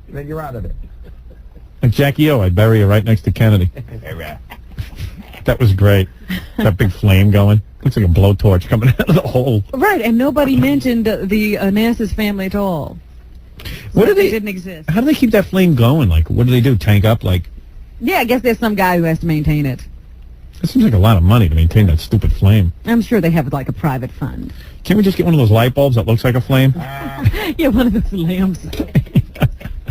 then you're out of it. Like Jackie O, I'd bury her right next to Kennedy. That was great. That big flame going. Looks like a blowtorch coming out of the hole. Right, and nobody mentioned the Onassis family at all. What do they? Didn't exist. How do they keep that flame going? Like, what do they do? Tank up? Like? Yeah, I guess there's some guy who has to maintain it. That seems like a lot of money to maintain that stupid flame. I'm sure they have like a private fund. Can't we just get one of those light bulbs that looks like a flame? Yeah, one of those lamps.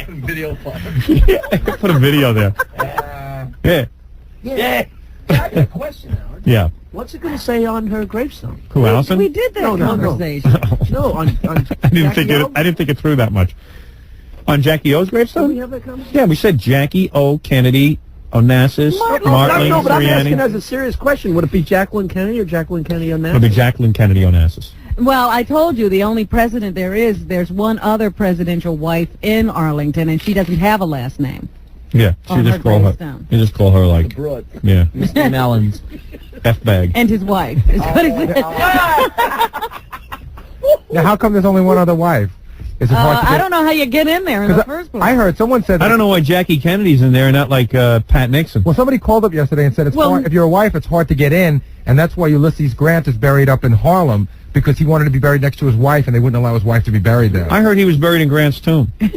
Video fun. Yeah, put a video there. Yeah. I got a question, Howard. Yeah. What's it going to say on her gravestone? Who, Allison? We did that conversation. No, on I didn't think it through that much. On Jackie O's gravestone? Did we have that conversation? Yeah, we said Jackie O, Kennedy, Onassis, Martin, No, but I'm asking Sirianni. as a serious question. Would it be Jacqueline Kennedy or Jacqueline Kennedy Onassis? It'll be Jacqueline Kennedy Onassis. Well, I told you the only president there's one other presidential wife in Arlington, and she doesn't have a last name. Yeah, you just call her like, Broad. yeah, Mr. Mellons. F-bag. And his wife. Is what he said. Now, how come there's only one other wife? Is it hard to get? I don't know how you get in there in the first place. I heard someone said. I don't know why Jackie Kennedy's in there and not like Pat Nixon. Well, somebody called up yesterday and said it's hard, if you're a wife, it's hard to get in, and that's why Ulysses Grant is buried up in Harlem, because he wanted to be buried next to his wife, and they wouldn't allow his wife to be buried there. I heard he was buried in Grant's tomb. I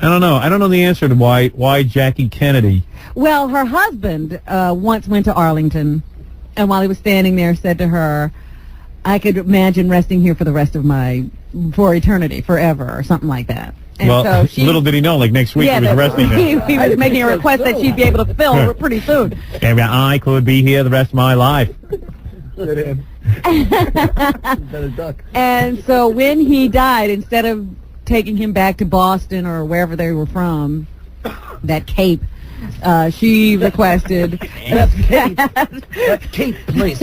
don't know. I don't know the answer to why Jackie Kennedy. Well, her husband once went to Arlington, and while he was standing there, said to her, "I could imagine resting here for the rest of for eternity, forever," or something like that. And well, so little did he know, like next week he was resting there. He was making a request that she'd be able to fill pretty soon. Maybe I could be here the rest of my life. And so when he died, instead of taking him back to Boston or wherever they were from, that Cape, she requested That Cape place.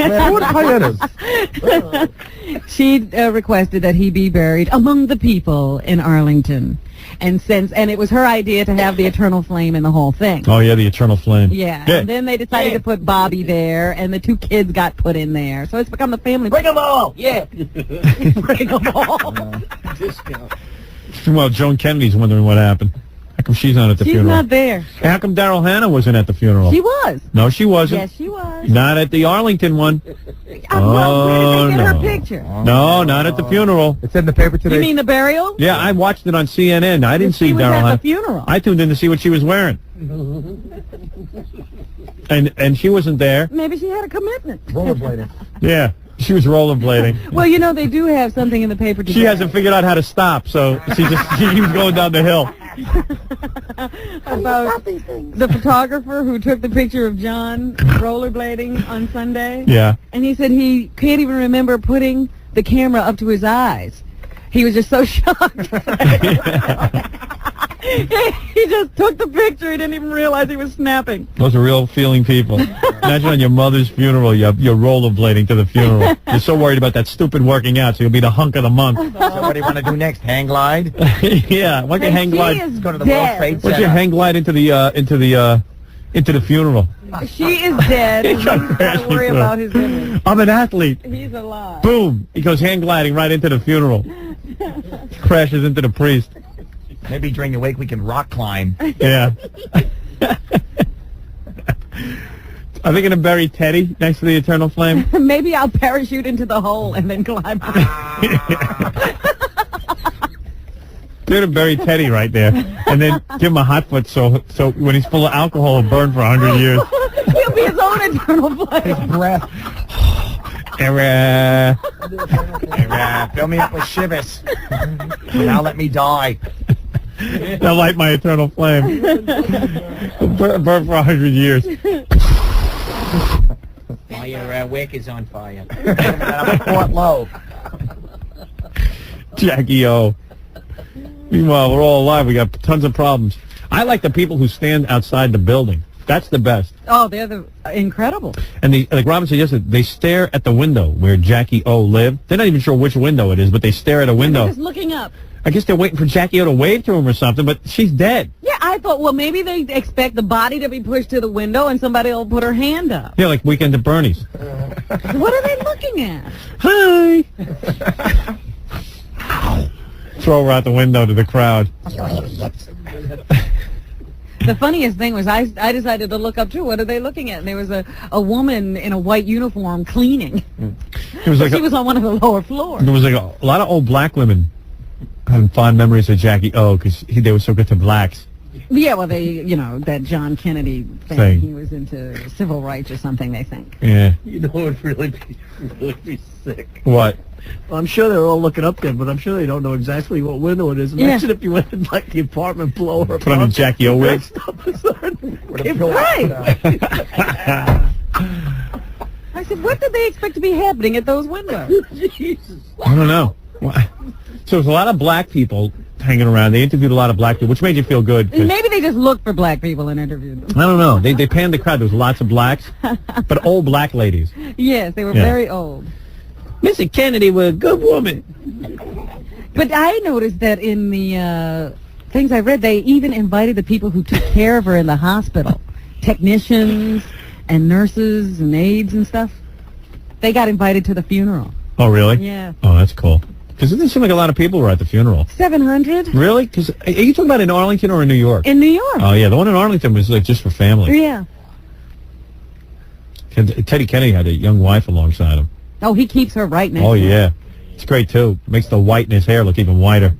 she requested that he be buried among the people in Arlington. And it was her idea to have the eternal flame in the whole thing. Oh yeah, the eternal flame. Yeah. And then they decided to put Bobby there, and the two kids got put in there. So it's become the family. Bring them all. Yeah. Bring them all. Discount. Well, Joan Kennedy's wondering what happened. How come she's not at the funeral? She's not there. How come Daryl Hannah wasn't at the funeral? She was. No, she wasn't. Yes, she was. Not at the Arlington one. Well, where did they get her picture? No, not at the funeral. It's in the paper today. You mean the burial? Yeah, I watched it on CNN. I didn't see She was Daryl at Hannah. the funeral. I tuned in to see what she was wearing. And she wasn't there. Maybe she had a commitment. Rollerblading. Yeah, she was rollerblading. Well, you know, they do have something in the paper today. She hasn't figured out how to stop, so she was going down the hill. About the photographer who took the picture of John rollerblading on Sunday. Yeah. And he said he can't even remember putting the camera up to his eyes. He was just so shocked. He just took the picture. He didn't even realize he was snapping. Those are real feeling people. Imagine on your mother's funeral, you're rollerblading to the funeral. You're so worried about that stupid working out, so you'll be the hunk of the month. So what do you want to do next? Hang glide? Yeah, why can't hang glide? Go to the World Trade Why don't you Center. hang glide into the funeral? She is dead. And he's got to worry about his image. I'm an athlete. He's alive. Boom! He goes hang gliding right into the funeral. Crashes into the priest. Maybe during the wake we can rock climb. Yeah. Are they going to bury Teddy next to the eternal flame? Maybe I'll parachute into the hole and then climb out. They're going to bury Teddy right there, and then give him a hot foot so when he's full of alcohol, he'll burn for 100 years. He'll be his own eternal flame. His breath. Fill me up with shivers. Now let me die. They'll light my eternal flame. Burn for 100 years. While your wick is on fire. I'm a Fort Low. Jackie O. Meanwhile, we're all alive. We got tons of problems. I like the people who stand outside the building. That's the best. Oh, they're incredible. And like Robin said yesterday, they stare at the window where Jackie O lived. They're not even sure which window it is, but they stare at a window. They're just looking up. I guess they're waiting for Jackie O to wave to him or something, but she's dead. Yeah, I thought, well, maybe they expect the body to be pushed to the window and somebody will put her hand up. Yeah, like Weekend at Bernie's. What are they looking at? Hi. Throw her out the window to the crowd. The funniest thing was I decided to look up too. What are they looking at? And there was a woman in a white uniform cleaning. It was like she was on one of the lower floors. There was like a lot of old black women having fond memories of Jackie O because they were so good to blacks. Yeah, well, that John Kennedy thing. He was into civil rights or something, they think. Yeah. You know what would really be sick? What? Well, I'm sure they're all looking up there, but I'm sure they don't know exactly what window it is. Imagine if you went in like the apartment below or put on a Jackie O wig. Right. I said, what did they expect to be happening at those windows? Jesus. I don't know. So there's a lot of black people hanging around. They interviewed a lot of black people, which made you feel good. Maybe they just looked for black people and interviewed them. I don't know. They panned the crowd. There was lots of blacks, but old black ladies. Yes, they were very old. Mr. Kennedy was a good woman. But I noticed that in the things I read, they even invited the people who took care of her in the hospital. Technicians and nurses and aides and stuff. They got invited to the funeral. Oh, really? Yeah. Oh, that's cool. Because it didn't seem like a lot of people were at the funeral. 700. Really? Because are you talking about in Arlington or in New York? In New York. Oh, yeah. The one in Arlington was like just for family. Yeah. Teddy Kennedy had a young wife alongside him. Oh, he keeps her right next to him. Oh, yeah. It's great, too. Makes the white in his hair look even whiter.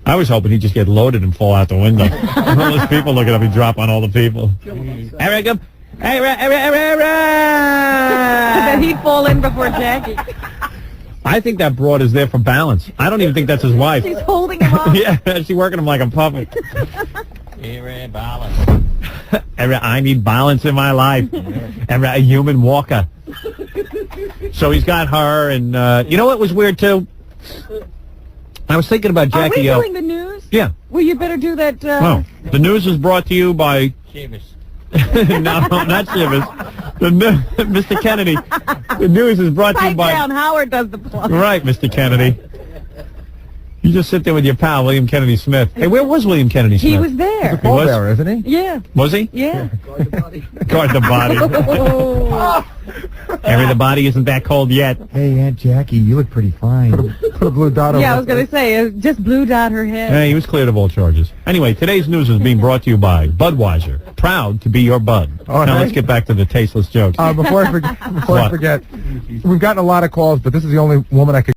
I was hoping he'd just get loaded and fall out the window. All those people looking up, he'd drop on all the people. Then he'd fall in before Jackie. I think that broad is there for balance. I don't even think that's his wife. She's holding him up. Yeah, she's working him like a puppet. Balance. I need balance in my life. A human walker. So he's got her, and you know what was weird too? I was thinking about Jackie O. Are we doing the news? Yeah. Well, you better do that. Well, the news is brought to you by... Shivers. No, not Shivers. Mr. Kennedy. The news is brought to you by... Down. Howard does the plug. Right, Mr. Kennedy. You just sit there with your pal, William Kennedy Smith. Hey, where was William Kennedy Smith? He was there. He was? Pallbearer, isn't he? Yeah. Was he? Yeah. Guard the body. Harry, the body isn't that cold yet. Hey, Aunt Jackie, you look pretty fine. Put a blue dot over Yeah, I was going to say, just blue dot her head. Hey, he was cleared of all charges. Anyway, today's news is being brought to you by Budweiser. Proud to be your bud. All now right. let's get back to the tasteless jokes. Before I forget, we've gotten a lot of calls, but this is the only woman I could